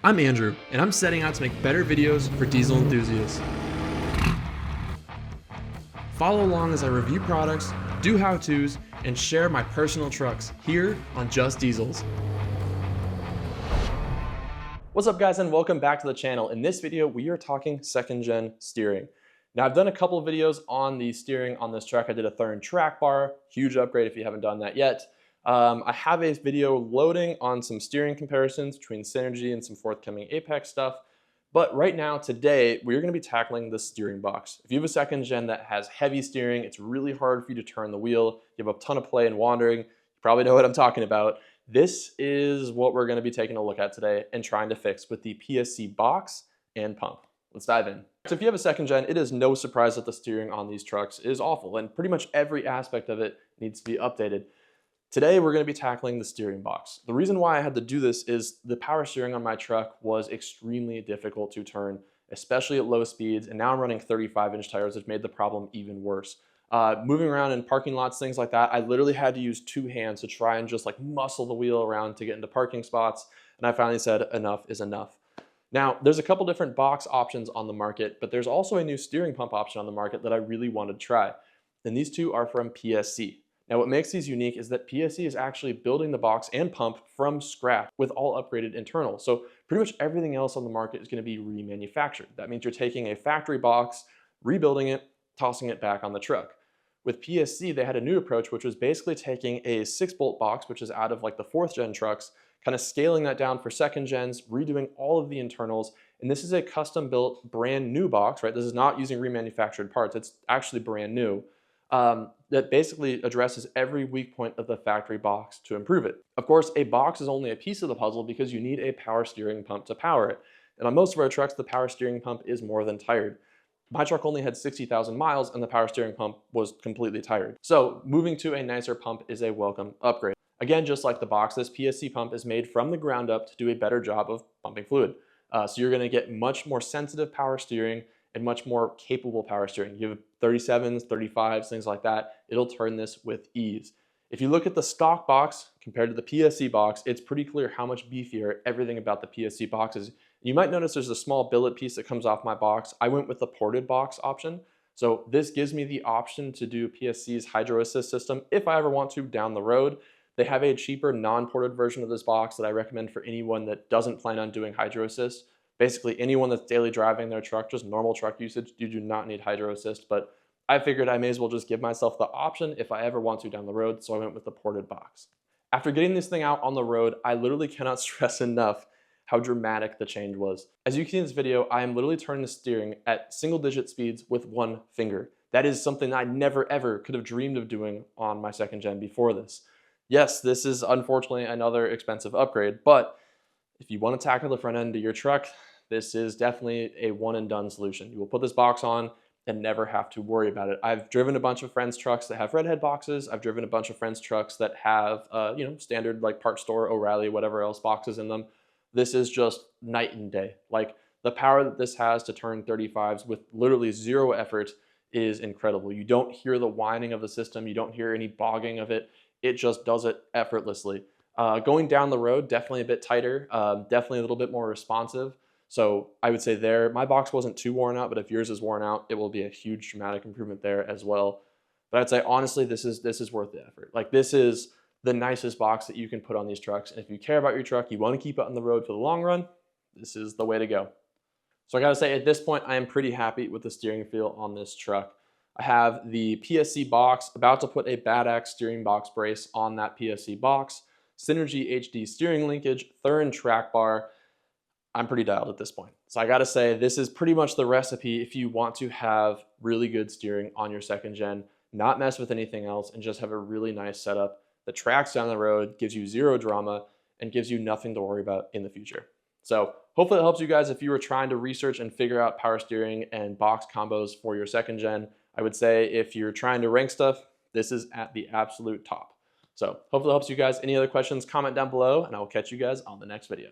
I'm Andrew, and I'm setting out to make better videos for diesel enthusiasts. Follow along as I review products, do how-tos, and share my personal trucks here on Just Diesels. What's up guys, and welcome back to the channel. In this video, we are talking second gen steering. Now I've done a couple of videos on the steering on this truck. I did a Thurn track bar, huge upgrade if you haven't done that yet. I have a video loading on some steering comparisons between Synergy and some forthcoming Apex stuff. But right now, today, we're gonna be tackling the steering box. If you have a second gen that has heavy steering, it's really hard for you to turn the wheel. You have a ton of play and wandering. You probably know what I'm talking about. This is what we're gonna be taking a look at today and trying to fix with the PSC box and pump. Let's dive in. So if you have a second gen, it is no surprise that the steering on these trucks is awful and pretty much every aspect of it needs to be updated. Today, we're gonna be tackling the steering box. The reason why I had to do this is the power steering on my truck was extremely difficult to turn, especially at low speeds. And now I'm running 35-inch tires, which made the problem even worse. Moving around in parking lots, things like that, I literally had to use two hands to try and just like muscle the wheel around to get into parking spots. And I finally said, enough is enough. Now, there's a couple different box options on the market, but there's also a new steering pump option on the market that I really wanted to try. And these two are from PSC. Now, what makes these unique is that PSC is actually building the box and pump from scratch with all upgraded internals. So pretty much everything else on the market is going to be remanufactured. That means you're taking a factory box, rebuilding it, tossing it back on the truck. With PSC, they had a new approach, which was basically taking a 6-bolt box, which is out of like the 4th gen trucks, kind of scaling that down for second gens, redoing all of the internals. And this is a custom built brand new box, right? This is not using remanufactured parts. It's actually brand new. That basically addresses every weak point of the factory box to improve it. Of course, a box is only a piece of the puzzle because you need a power steering pump to power it. And on most of our trucks, the power steering pump is more than tired. My truck only had 60,000 miles and the power steering pump was completely tired. So moving to a nicer pump is a welcome upgrade. Again, just like the box, this PSC pump is made from the ground up to do a better job of pumping fluid. So you're gonna get much more sensitive power steering and much more capable power steering. You have 37s, 35s, things like that. It'll turn this with ease. If you look at the stock box compared to the PSC box, it's pretty clear how much beefier everything about the PSC box is. You might notice there's a small billet piece that comes off my box. I went with the ported box option. So this gives me the option to do PSC's hydro assist system if I ever want to down the road. They have a cheaper non-ported version of this box that I recommend for anyone that doesn't plan on doing hydro assist. Basically, anyone that's daily driving their truck, just normal truck usage, you do not need hydro assist, but I figured I may as well just give myself the option if I ever want to down the road, so I went with the ported box. After getting this thing out on the road, I literally cannot stress enough how dramatic the change was. As you can see in this video, I am literally turning the steering at single-digit speeds with one finger. That is something I never ever could have dreamed of doing on my second gen before this. Yes, this is unfortunately another expensive upgrade, but if you want to tackle the front end of your truck, this is definitely a one and done solution. You will put this box on and never have to worry about it. I've driven a bunch of friends' trucks that have redhead boxes. I've driven a bunch of friends' trucks that have, standard like Parts Store, O'Reilly, whatever else boxes in them. This is just night and day. Like the power that this has to turn 35s with literally zero effort is incredible. You don't hear the whining of the system. You don't hear any bogging of it. It just does it effortlessly. Going down the road, definitely a bit tighter, definitely a little bit more responsive. So I would say there, my box wasn't too worn out, but if yours is worn out, it will be a huge dramatic improvement there as well. But I'd say honestly, this is worth the effort. Like this is the nicest box that you can put on these trucks. And if you care about your truck, you want to keep it on the road for the long run, this is the way to go. So I gotta say at this point, I am pretty happy with the steering feel on this truck. I have the PSC box, about to put a Bad Axe steering box brace on that PSC box. Synergy HD steering linkage, Thurn track bar. I'm pretty dialed at this point. So I gotta say, this is pretty much the recipe if you want to have really good steering on your second gen, not mess with anything else, and just have a really nice setup that tracks down the road, gives you zero drama, and gives you nothing to worry about in the future. So hopefully it helps you guys if you were trying to research and figure out power steering and box combos for your second gen. I would say if you're trying to rank stuff, this is at the absolute top. So hopefully it helps you guys. Any other questions, comment down below, and I will catch you guys on the next video.